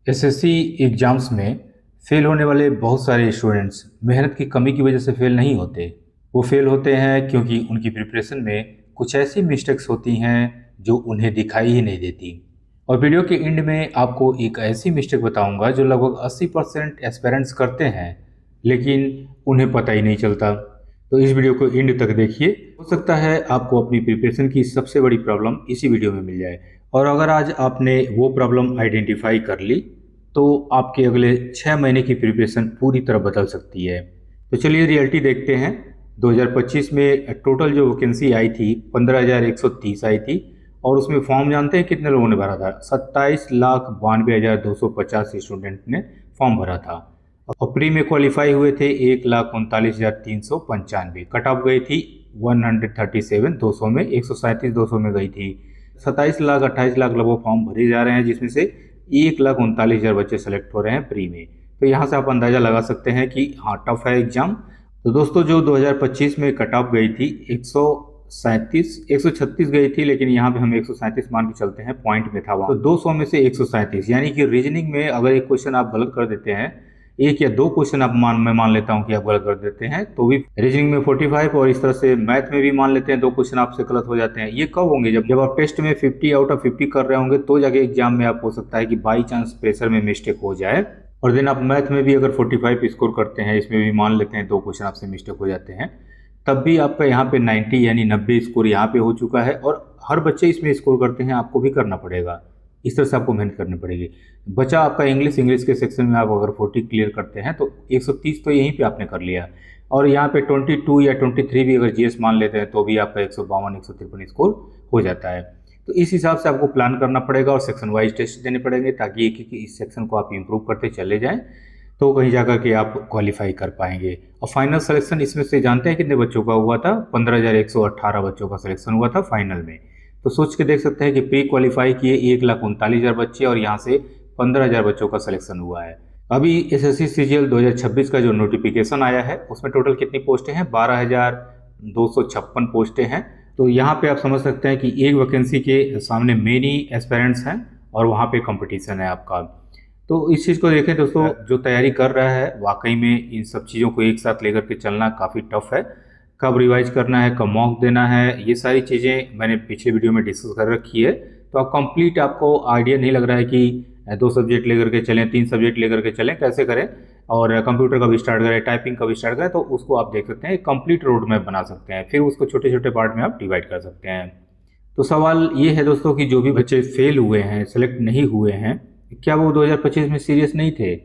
SSC exams में fail होने वाले बहुत सारे स्टूडेंट्स मेहनत की कमी की वजह से फ़ेल नहीं होते। वो फ़ेल होते हैं क्योंकि उनकी प्रिपरेशन में कुछ ऐसी मिस्टेक्स होती हैं जो उन्हें दिखाई ही नहीं देती। और वीडियो के एंड में आपको एक ऐसी मिस्टेक बताऊंगा जो लगभग 80% एस्पिरेंट्स करते हैं, लेकिन उन्हें पता ही नहीं चलता। तो इस वीडियो को एंड तक देखिए, हो सकता है आपको अपनी प्रिपरेशन की सबसे बड़ी प्रॉब्लम इसी वीडियो में मिल जाए। और अगर आज आपने वो प्रॉब्लम आइडेंटिफाई कर ली तो आपके अगले 6 महीने की प्रिपरेशन पूरी तरह बदल सकती है। तो चलिए रियलिटी देखते हैं। 2025 में टोटल जो वैकेंसी आई थी 15,130 आई थी, और उसमें फॉर्म जानते हैं कितने लोगों ने भरा था? 27,92,250 स्टूडेंट ने फॉर्म भरा था। और प्री में क्वालिफाई हुए थे 1,39,395। कट ऑफ गई थी 137,200 में, 137,200 में गई थी। 27 लाख 28 लाख लगभग फॉर्म भरे जा रहे हैं, जिसमें से 1,39,000 बच्चे सेलेक्ट हो रहे हैं प्री में। तो यहाँ से आप अंदाज़ा लगा सकते हैं कि हाँ, टफ है एग्जाम। तो दोस्तों, जो 2025 में कट ऑफ गई थी 136 गई थी, लेकिन यहाँ पे हम 137 मान के चलते हैं, पॉइंट में था वहाँ। तो 200 में से 137, यानी कि रीजनिंग में अगर एक क्वेश्चन आप गलत कर देते हैं, एक या दो क्वेश्चन आप मैं मान लेता हूँ कि आप गलत कर देते हैं, तो भी रीजनिंग में 45, और इस तरह से मैथ में भी मान लेते हैं दो क्वेश्चन आपसे गलत हो जाते हैं। ये कब होंगे? जब आप टेस्ट में 50 आउट ऑफ 50 कर रहे होंगे, तो जाके एग्जाम में आप हो सकता है कि बाई चांस प्रेशर में मिस्टेक हो जाए। और देन आप मैथ में भी अगर 45 स्कोर करते हैं, इसमें भी मान लेते हैं दो क्वेश्चन आपसे मिस्टेक हो जाते हैं, तब भी आपका यहाँ पे 90 यानी 90 स्कोर यहाँ पे हो चुका है। और हर बच्चे इसमें स्कोर करते हैं, आपको भी करना पड़ेगा। इस तरह से आपको मेहनत करनी पड़ेगी। बचा आपका इंग्लिश के सेक्शन में आप अगर 40 क्लियर करते हैं तो 130 तो यहीं पे आपने कर लिया। और यहाँ पे 22 या 23 भी अगर जीएस मान लेते हैं तो भी आपका 152 153 स्कोर हो जाता है। तो इस हिसाब से आपको प्लान करना पड़ेगा और सेक्शन वाइज टेस्ट देने पड़ेंगे, ताकि एक इस सेक्शन को आप इम्प्रूव करते चले जाएँ, तो कहीं जाकर के आप क्वालिफाई कर पाएंगे। और फाइनल सिलेक्शन इसमें से जानते हैं कितने बच्चों का हुआ था? 15,118 बच्चों का सिलेक्शन हुआ था फाइनल में। तो सोच के देख सकते हैं कि प्री क्वालिफाई किए 1,39,000 बच्चे, और यहाँ से 15,000 बच्चों का सिलेक्शन हुआ है। अभी एसएससी सीजीएल 2026 का जो नोटिफिकेशन आया है, उसमें टोटल कितनी पोस्टें हैं? 12,256 पोस्टें हैं। तो यहाँ पे आप समझ सकते हैं कि एक वैकेंसी के सामने मेनी एस्पिरेंट्स हैं, और वहाँ पे कंपटीशन है आपका। तो इस चीज़ को देखें दोस्तों, जो तैयारी कर रहा है वाकई में इन सब चीज़ों को एक साथ लेकर के चलना काफ़ी टफ है। कब रिवाइज करना है, कब मॉक देना है, ये सारी चीज़ें मैंने पिछले वीडियो में डिस्कस कर रखी है। तो आप कंप्लीट, आपको आइडिया नहीं लग रहा है कि 2 सब्जेक्ट लेकर के चलें, 3 सब्जेक्ट लेकर के चलें, कैसे करें, और कंप्यूटर का भी स्टार्ट करें, टाइपिंग का भी स्टार्ट करें, तो उसको आप देख सकते हैं, कंप्लीट रोड मैप बना सकते हैं। फिर उसको छोटे छोटे पार्ट में आप डिवाइड कर सकते हैं। तो सवाल ये है दोस्तों कि जो भी बच्चे फेल हुए हैं, सेलेक्ट नहीं हुए हैं, क्या वो 2025 में सीरियस नहीं थे?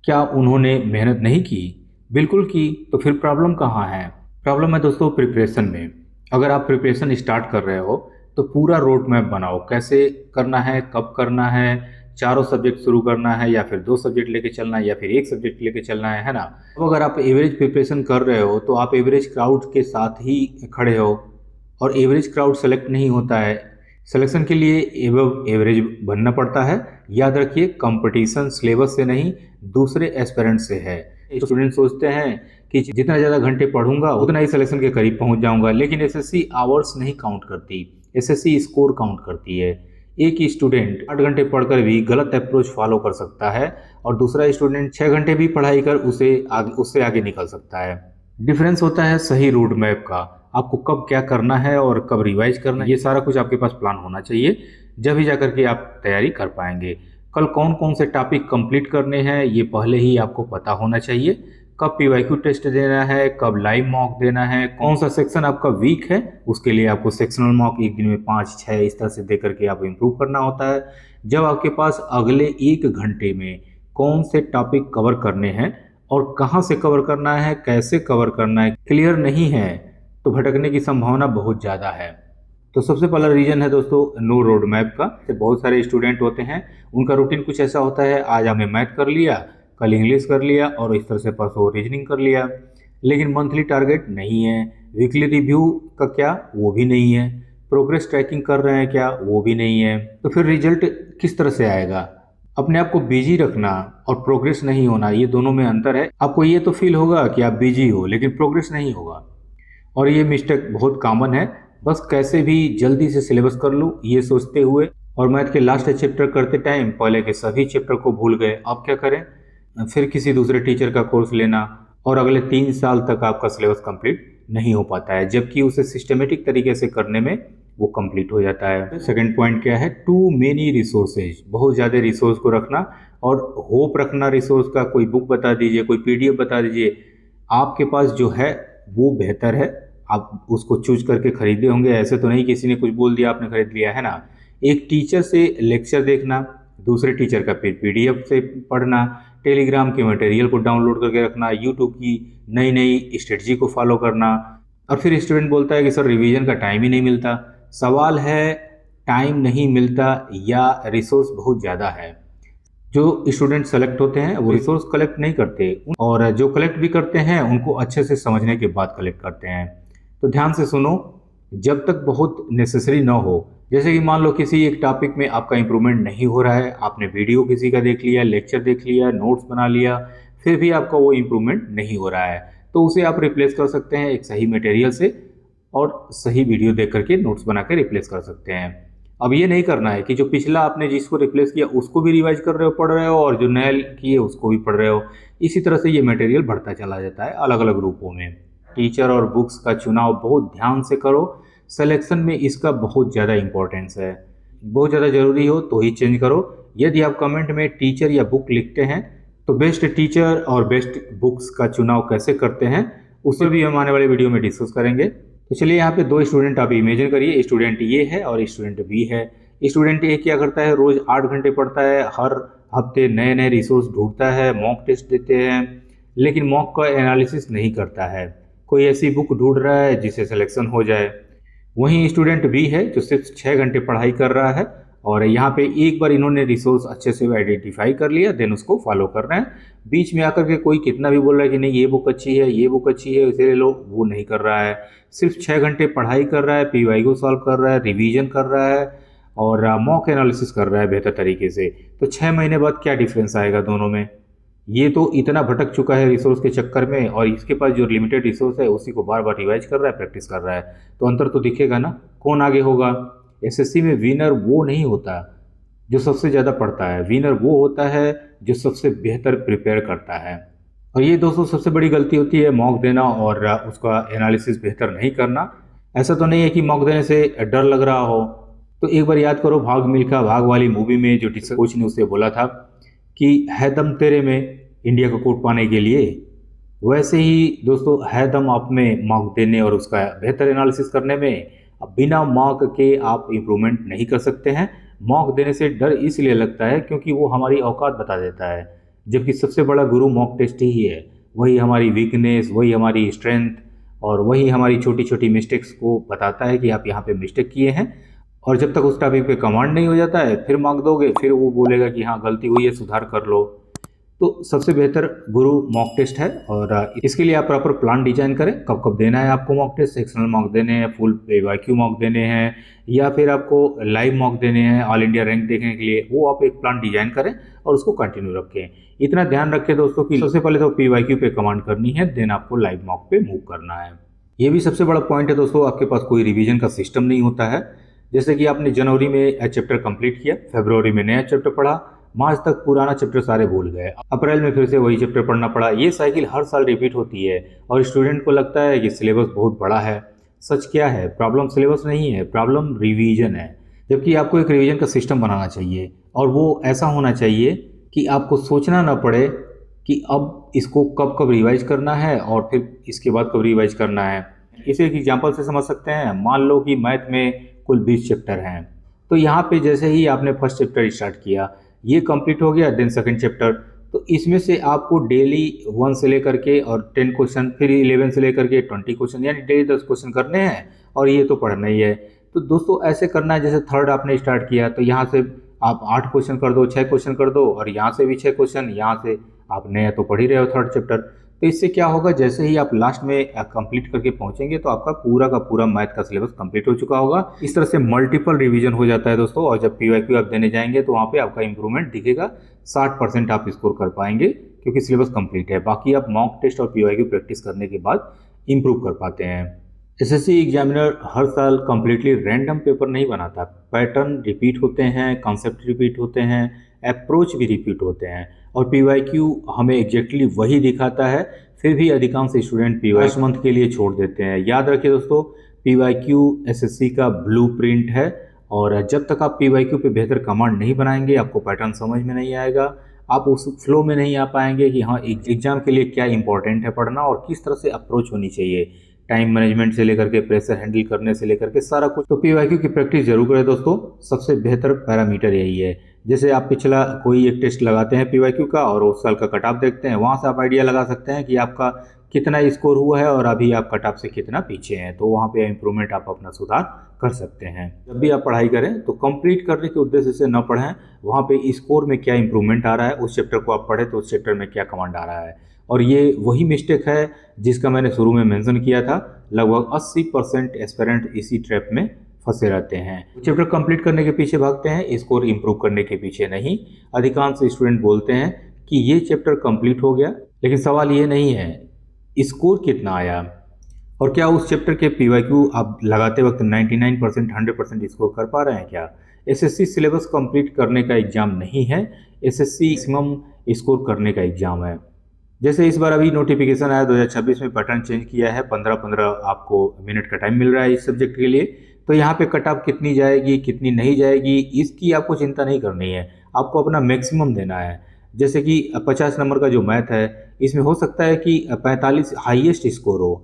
क्या उन्होंने मेहनत नहीं की? बिल्कुल की। तो फिर प्रॉब्लम कहाँ है? प्रॉब्लम है दोस्तों प्रिपरेशन में। अगर आप प्रिपरेशन स्टार्ट कर रहे हो तो पूरा रोड मैप बनाओ, कैसे करना है, कब करना है, चारों सब्जेक्ट शुरू करना है, या फिर 2 सब्जेक्ट लेके चलना है, या फिर 1 सब्जेक्ट लेके चलना है ना। तो अगर आप एवरेज प्रिपरेशन कर रहे हो तो आप एवरेज क्राउड के साथ ही खड़े हो, और एवरेज क्राउड सेलेक्ट नहीं होता है। सिलेक्शन के लिए एवरेज बनना पड़ता है। याद रखिए, कंपटीशन सिलेबस से नहीं, दूसरे एस्पिरेंट से है। स्टूडेंट सोचते हैं कि जितना ज़्यादा घंटे पढ़ूंगा उतना ही सिलेक्शन के करीब पहुंच जाऊंगा, लेकिन एसएससी आवर्स नहीं काउंट करती, एसएससी स्कोर काउंट करती है। एक ही स्टूडेंट 8 घंटे पढ़कर भी गलत अप्रोच फॉलो कर सकता है, और दूसरा स्टूडेंट 6 घंटे भी पढ़ाई कर उससे आगे निकल सकता है। डिफरेंस होता है सही रोड मैप का। आपको कब क्या करना है और कब रिवाइज करना है, ये सारा कुछ आपके पास प्लान होना चाहिए, जब ही जाकर के आप तैयारी कर पाएंगे। कल कौन कौन से टॉपिक कंप्लीट करने हैं, ये पहले ही आपको पता होना चाहिए। कब पीवाईक्यू टेस्ट देना है, कब लाइव मॉक देना है, कौन सा सेक्शन आपका वीक है, उसके लिए आपको सेक्शनल मॉक एक दिन में 5-6 इस तरह से दे करके आप इम्प्रूव करना होता है। जब आपके पास अगले 1 घंटे में कौन से टॉपिक कवर करने हैं और कहाँ से कवर करना है, कैसे कवर करना है, क्लियर नहीं है, तो भटकने की संभावना बहुत ज़्यादा है। तो सबसे पहला रीजन है दोस्तों नो रोड मैप का। बहुत सारे स्टूडेंट होते हैं, उनका रूटीन कुछ ऐसा होता है, आज हमने मैथ कर लिया, कल इंग्लिश कर लिया, और इस तरह से परसों रीजनिंग कर लिया, लेकिन मंथली टारगेट नहीं है, वीकली रिव्यू का क्या, वो भी नहीं है, प्रोग्रेस ट्रैकिंग कर रहे हैं क्या, वो भी नहीं है। तो फिर रिजल्ट किस तरह से आएगा? अपने आप को बिजी रखना और प्रोग्रेस नहीं होना, ये दोनों में अंतर है। आपको ये तो फील होगा कि आप बिजी हो, लेकिन प्रोग्रेस नहीं होगा, और ये मिस्टेक बहुत कॉमन है। बस कैसे भी जल्दी से सिलेबस कर लूँ, ये सोचते हुए और मैथ के लास्ट चैप्टर करते टाइम पहले के सभी चैप्टर को भूल गए। अब क्या करें, फिर किसी दूसरे टीचर का कोर्स लेना और अगले 3 साल तक आपका सिलेबस कंप्लीट नहीं हो पाता है, जबकि उसे सिस्टमेटिक तरीके से करने में वो कंप्लीट हो जाता है। सेकंड पॉइंट क्या है, टू मेनी रिसोर्सेज, बहुत ज़्यादा रिसोर्स को रखना और होप रखना रिसोर्स का। कोई बुक बता दीजिए, कोई पीडीएफ बता दीजिए, आपके पास जो है वो बेहतर है, आप उसको चूज करके खरीदे होंगे। ऐसे तो नहीं किसी ने कुछ बोल दिया आपने खरीद लिया है ना। एक टीचर से लेक्चर देखना, दूसरे टीचर का पीडीएफ से पढ़ना, टेलीग्राम के मटेरियल को डाउनलोड करके रखना, यूट्यूब की नई नई स्ट्रेटजी को फॉलो करना। और फिर स्टूडेंट बोलता है कि सर रिवीजन का टाइम ही नहीं मिलता। सवाल है टाइम नहीं मिलता या रिसोर्स बहुत ज़्यादा है। जो स्टूडेंट सेलेक्ट होते हैं वो रिसोर्स कलेक्ट नहीं करते, और जो कलेक्ट भी करते हैं उनको अच्छे से समझने के बाद कलेक्ट करते हैं। तो ध्यान से सुनो, जब तक बहुत नेसेसरी ना हो। जैसे कि मान लो किसी एक टॉपिक में आपका इंप्रूवमेंट नहीं हो रहा है, आपने वीडियो किसी का देख लिया, लेक्चर देख लिया, नोट्स बना लिया, फिर भी आपका वो इंप्रूवमेंट नहीं हो रहा है, तो उसे आप रिप्लेस कर सकते हैं एक सही मटेरियल से, और सही वीडियो देख करके नोट्स बना के रिप्लेस कर सकते हैं। अब ये नहीं करना है कि जो पिछला आपने जिसको रिप्लेस किया उसको भी रिवाइज कर रहे हो, पढ़ रहे हो, और जो नया किए उसको भी पढ़ रहे हो। इसी तरह से ये मटेरियल बढ़ता चला जाता है अलग अलग रूपों में। टीचर और बुक्स का चुनाव बहुत ध्यान से करो, सिलेक्शन में इसका बहुत ज़्यादा इंपॉर्टेंस है। बहुत ज़्यादा ज़रूरी हो तो ही चेंज करो। यदि आप कमेंट में टीचर या बुक लिखते हैं तो बेस्ट टीचर और बेस्ट बुक्स का चुनाव कैसे करते हैं उसे भी हम आने वाले वीडियो में डिस्कस करेंगे। तो चलिए, यहाँ पे दो स्टूडेंट आप इमेजिन करिए, स्टूडेंट ए है और स्टूडेंट बी है। स्टूडेंट ए क्या करता है, रोज 8 घंटे पढ़ता है, हर हफ्ते नए नए रिसोर्स ढूंढता है, मॉक टेस्ट देते हैं, लेकिन मॉक का एनालिसिस नहीं करता है। कोई ऐसी बुक ढूंढ रहा है जिसे सिलेक्शन हो जाए। वहीं स्टूडेंट बी है जो सिर्फ 6 घंटे पढ़ाई कर रहा है, और यहाँ पे एक बार इन्होंने रिसोर्स अच्छे से आइडेंटिफाई कर लिया, देन उसको फॉलो कर रहे हैं। बीच में आकर के कोई कितना भी बोल रहा है कि नहीं ये बुक अच्छी है, ये बुक अच्छी है, इसे ले लो, वो नहीं कर रहा है। सिर्फ 6 घंटे पढ़ाई कर रहा है, पीवाई को सॉल्व कर रहा है, रिवीजन कर रहा है और मॉक एनालिसिस कर रहा है बेहतर तरीके से। तो 6 महीने बाद क्या डिफरेंस आएगा दोनों में। ये तो इतना भटक चुका है रिसोर्स के चक्कर में, और इसके पास जो लिमिटेड रिसोर्स है उसी को बार बार रिवाइज कर रहा है, प्रैक्टिस कर रहा है। तो अंतर तो दिखेगा ना, कौन आगे होगा। एसएससी में विनर वो नहीं होता जो सबसे ज़्यादा पढ़ता है, विनर वो होता है जो सबसे बेहतर प्रिपेयर करता है। और ये दोस्तों सबसे बड़ी गलती होती है, मॉक देना और उसका एनालिसिस बेहतर नहीं करना। ऐसा तो नहीं है कि मॉक देने से डर लग रहा हो, तो एक बार याद करो भाग मिल्खा भाग वाली मूवी में जो टीचर कोच ने उसे बोला था कि है दम तेरे में इंडिया को कोट पाने के लिए। वैसे ही दोस्तों है दम आप में मॉक देने और उसका बेहतर एनालिसिस करने में। अब बिना मॉक के आप इम्प्रूवमेंट नहीं कर सकते हैं। मॉक देने से डर इसलिए लगता है क्योंकि वो हमारी औकात बता देता है, जबकि सबसे बड़ा गुरु मॉक टेस्ट ही है। वही हमारी वीकनेस, वही हमारी स्ट्रेंथ और वही हमारी छोटी छोटी मिस्टेक्स को बताता है कि आप यहाँ पे मिस्टेक किए हैं। और जब तक उस टॉपिक पे कमांड नहीं हो जाता है, फिर मॉक दोगे, फिर वो बोलेगा कि हाँ गलती हुई है, सुधार कर लो। तो सबसे बेहतर गुरु मॉक टेस्ट है, और इसके लिए आप प्रॉपर प्लान डिजाइन करें, कब कब देना है आपको मॉक टेस्ट। सेक्शनल मॉक देने हैं, फुल वाईक्यू मॉक देने हैं, या फिर आपको लाइव मॉक देने हैं ऑल इंडिया रैंक देखने के लिए, वो आप एक प्लान डिजाइन करें और उसको कंटिन्यू रखें। इतना ध्यान रखें दोस्तों कि सबसे पहले तो PYQ पे कमांड करनी है, देन आपको लाइव मॉक पे मूव करना है। ये भी सबसे बड़ा पॉइंट है दोस्तों, आपके पास कोई रिविजन का सिस्टम नहीं होता है। जैसे कि आपने जनवरी में चैप्टर कंप्लीट किया, फरवरी में नया चैप्टर पढ़ा, मार्च तक पुराना चैप्टर सारे भूल गए, अप्रैल में फिर से वही चैप्टर पढ़ना पड़ा। ये साइकिल हर साल रिपीट होती है और स्टूडेंट को लगता है कि सिलेबस बहुत बड़ा है। सच क्या है, प्रॉब्लम सिलेबस नहीं है, प्रॉब्लम रिवीजन है। जबकि आपको एक रिवीजन का सिस्टम बनाना चाहिए, और वो ऐसा होना चाहिए कि आपको सोचना ना पड़े कि अब इसको कब कब रिवाइज करना है और फिर इसके बाद कब रिवाइज करना है। इसे एक एग्जाम्पल से समझ सकते हैं। मान लो कि मैथ में कुल 20 चैप्टर हैं, तो यहाँ पे जैसे ही आपने फर्स्ट चैप्टर स्टार्ट किया, ये कंप्लीट हो गया, देन सेकंड चैप्टर, तो इसमें से आपको डेली 1 से लेकर के और 10 क्वेश्चन, फिर 11 से लेकर के 20 क्वेश्चन, यानी डेली 10 क्वेश्चन करने हैं, और ये तो पढ़ना ही है। तो दोस्तों ऐसे करना है, जैसे थर्ड आपने स्टार्ट किया तो यहाँ से आप 8 क्वेश्चन कर दो, 6 क्वेश्चन कर दो, और यहाँ से भी 6 क्वेश्चन, यहाँ से आप नया तो पढ़ ही रहे हो थर्ड चैप्टर। तो इससे क्या होगा, जैसे ही आप लास्ट में कंप्लीट करके पहुंचेंगे तो आपका पूरा का पूरा मैथ का सिलेबस कंप्लीट हो चुका होगा। इस तरह से मल्टीपल रिवीजन हो जाता है दोस्तों, और जब PYQ आप देने जाएंगे तो वहाँ पे आपका इंप्रूवमेंट दिखेगा। 60% आप स्कोर कर पाएंगे क्योंकि सिलेबस कंप्लीट है। बाकी आप मॉक टेस्ट और PYQ प्रैक्टिस करने के बाद इंप्रूव कर पाते हैं। एसएससी एग्जामिनर हर साल कम्प्लीटली रैंडम पेपर नहीं बनाता। पैटर्न रिपीट होते हैं, कॉन्सेप्ट रिपीट होते हैं, अप्रोच भी रिपीट होते हैं और पीवाईक्यू हमें एग्जैक्टली वही दिखाता है। फिर भी अधिकांश स्टूडेंट पीवाईक्यू मंथ के लिए छोड़ देते हैं। याद रखिए दोस्तों, पीवाईक्यू एसएससी का ब्लूप्रिंट है और जब तक आप पीवाईक्यू पे बेहतर कमांड नहीं बनाएंगे आपको पैटर्न समझ में नहीं आएगा, आप उस फ्लो में नहीं आ पाएंगे कि हाँ एग्जाम के लिए क्या इंपॉर्टेंट है पढ़ना और किस तरह से अप्रोच होनी चाहिए, टाइम मैनेजमेंट से लेकर के प्रेशर हैंडल करने से लेकर के सारा कुछ। तो पीवाईक्यू की प्रैक्टिस जरूर करें दोस्तों, सबसे बेहतर पैरामीटर यही है। जैसे आप पिछला कोई एक टेस्ट लगाते हैं पीवाईक्यू का और उस साल का कट ऑफ देखते हैं, वहाँ से आप आइडिया लगा सकते हैं कि आपका कितना स्कोर हुआ है और अभी आप कट ऑफ से कितना पीछे हैं। तो वहाँ पे इम्प्रूवमेंट आप अपना सुधार कर सकते हैं। जब भी आप पढ़ाई करें तो कंप्लीट करने के उद्देश्य से न पढ़ें, वहाँ पे स्कोर में क्या इंप्रूवमेंट आ रहा है, उस चैप्टर को आप पढ़ें तो उस चैप्टर में क्या कमांड आ रहा है। और ये वही मिस्टेक है जिसका मैंने शुरू में मेंशन किया था। लगभग 80% एस्पिरेंट इसी ट्रैप में फंसे रहते हैं। चैप्टर कंप्लीट करने के पीछे भागते हैं, स्कोर इंप्रूव करने के पीछे नहीं। अधिकांश स्टूडेंट बोलते हैं कि ये चैप्टर कंप्लीट हो गया, लेकिन सवाल ये नहीं है स्कोर कितना आया और क्या उस चैप्टर के पीवाईक्यू आप लगाते वक्त 99% 100% स्कोर कर पा रहे हैं क्या। एसएससी सिलेबस कंप्लीट करने का एग्जाम नहीं है, एसएससी मैक्सिमम स्कोर करने का एग्जाम है। जैसे इस बार अभी नोटिफिकेशन आया 2026 में पैटर्न चेंज किया है, 15-15 आपको मिनट का टाइम मिल रहा है इस सब्जेक्ट के लिए। तो यहाँ पे कट ऑफ कितनी जाएगी कितनी नहीं जाएगी इसकी आपको चिंता नहीं करनी है, आपको अपना मैक्सिमम देना है। जैसे कि 50 नंबर का जो मैथ है इसमें हो सकता है कि 45 हाईएस्ट स्कोर हो।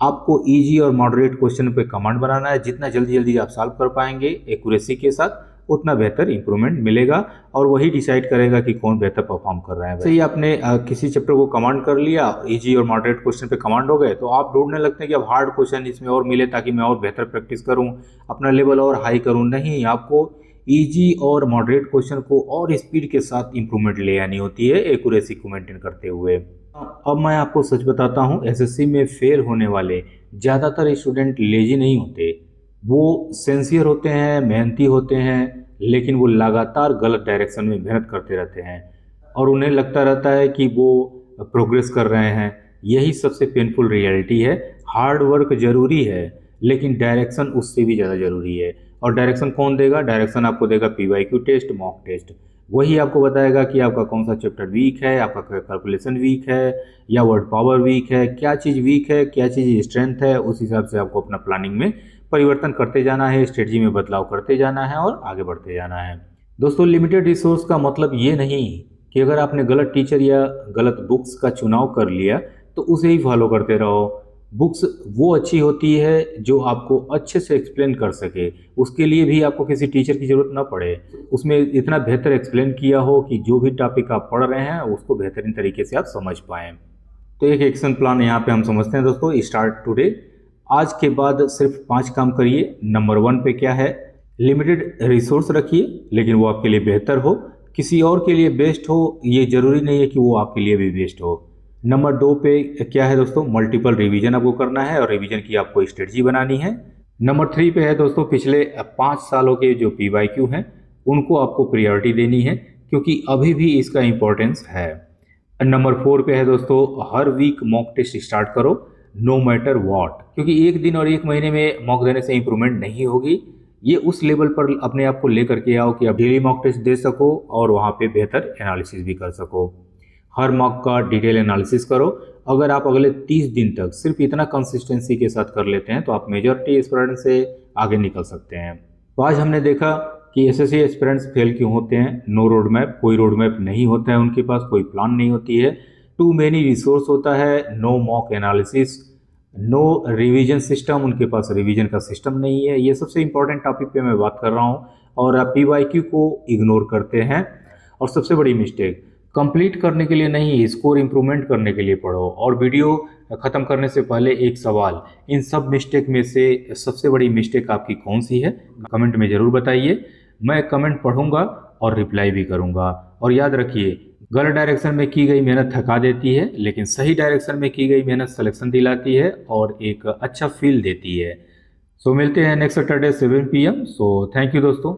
आपको इजी और मॉडरेट क्वेश्चन पे कमांड बनाना है, जितना जल्दी जल्दी आप सॉल्व कर पाएंगे एक्यूरेसी के साथ उतना बेहतर इंप्रूवमेंट मिलेगा और वही डिसाइड करेगा कि कौन बेहतर परफॉर्म कर रहा है। सही आपने किसी चैप्टर को कमांड कर लिया, इजी और मॉडरेट क्वेश्चन पे कमांड हो गए, तो आप ढूंढने लगते हैं कि अब हार्ड क्वेश्चन इसमें और मिले ताकि मैं और बेहतर प्रैक्टिस करूं, अपना लेवल और हाई करूं। नहीं, आपको इजी और मॉडरेट क्वेश्चन को और स्पीड के साथ इंप्रूवमेंट ले आनी होती है एक्यूरेसी को मेंटेन करते हुए। अब मैं आपको सच बताता हूँ, एसएससी में फेल होने वाले ज़्यादातर स्टूडेंट लेजी नहीं होते, वो सिंसियर होते हैं, मेहनती होते हैं, लेकिन वो लगातार गलत डायरेक्शन में मेहनत करते रहते हैं और उन्हें लगता रहता है कि वो प्रोग्रेस कर रहे हैं। यही सबसे पेनफुल रियलिटी है। हार्ड वर्क जरूरी है लेकिन डायरेक्शन उससे भी ज़्यादा ज़रूरी है। और डायरेक्शन कौन देगा? डायरेक्शन आपको देगा पीवाईक्यू टेस्ट, मॉक टेस्ट। वही आपको बताएगा कि आपका कौन सा चैप्टर वीक है, आपका कैलकुलेशन वीक है या वर्ड पावर वीक है, क्या चीज़ वीक है, क्या चीज़ स्ट्रेंथ है। उस हिसाब से आपको अपना प्लानिंग में परिवर्तन करते जाना है, स्ट्रेटजी में बदलाव करते जाना है और आगे बढ़ते जाना है। दोस्तों, लिमिटेड रिसोर्स का मतलब ये नहीं कि अगर आपने गलत टीचर या गलत बुक्स का चुनाव कर लिया तो उसे ही फॉलो करते रहो। बुक्स वो अच्छी होती है जो आपको अच्छे से एक्सप्लेन कर सके, उसके लिए भी आपको किसी टीचर की ज़रूरत ना पड़े, उसमें इतना बेहतर एक्सप्लेन किया हो कि जो भी टॉपिक आप पढ़ रहे हैं उसको बेहतरीन तरीके से आप समझ पाएँ। तो एक एक्शन प्लान यहाँ पे हम समझते हैं दोस्तों, स्टार्ट टुडे। आज के बाद सिर्फ 5 काम करिए। नंबर 1 पे क्या है? लिमिटेड रिसोर्स रखिए लेकिन वो आपके लिए बेहतर हो, किसी और के लिए बेस्ट हो, ये जरूरी नहीं है कि वो आपके लिए भी बेस्ट हो। नंबर 2 पे क्या है दोस्तों? मल्टीपल रिवीजन आपको करना है और रिवीजन की आपको स्ट्रेटजी बनानी है। नंबर 3 पे है दोस्तों, पिछले 5 सालों के जो पीवाईक्यू हैं उनको आपको प्रायोरिटी देनी है क्योंकि अभी भी इसका इम्पोर्टेंस है। नंबर 4 पे है दोस्तों, हर वीक मॉक टेस्ट स्टार्ट करो, नो मैटर व्हाट, क्योंकि एक दिन और एक महीने में मॉक देने से इंप्रूवमेंट नहीं होगी। ये उस लेवल पर अपने आप को लेकर के आओ कि आप डेली मॉक टेस्ट दे सको और वहाँ पे बेहतर एनालिसिस भी कर सको। हर मॉक का डिटेल एनालिसिस करो। अगर आप अगले 30 दिन तक सिर्फ इतना कंसिस्टेंसी के साथ कर लेते हैं तो आप मेजॉरिटी एस्पिरेंट से आगे निकल सकते हैं। तो आज हमने देखा कि एसएससी एस्पिरेंट्स फेल क्यों होते हैं। नो रोड मैप, कोई रोड मैप नहीं होता है उनके पास, कोई प्लान नहीं होती है, टू मेनी रिसोर्स होता है, no mock analysis, no revision system, उनके पास रिवीजन का सिस्टम नहीं है। ये सबसे इंपॉर्टेंट टॉपिक पे मैं बात कर रहा हूँ और आप पीवाईक्यू को इग्नोर करते हैं। और सबसे बड़ी मिस्टेक, कंप्लीट करने के लिए नहीं, स्कोर इंप्रूवमेंट करने के लिए पढ़ो। और वीडियो ख़त्म करने से पहले एक सवाल, इन सब मिस्टेक में से सबसे बड़ी मिस्टेक आपकी कौन सी है? कमेंट में ज़रूर बताइए, मैं कमेंट पढ़ूंगा और रिप्लाई भी करूंगा। और याद रखिए, गलत डायरेक्शन में की गई मेहनत थका देती है लेकिन सही डायरेक्शन में की गई मेहनत सिलेक्शन दिलाती है और एक अच्छा फील देती है। सो मिलते हैं next Saturday 7 PM। So thank you दोस्तों।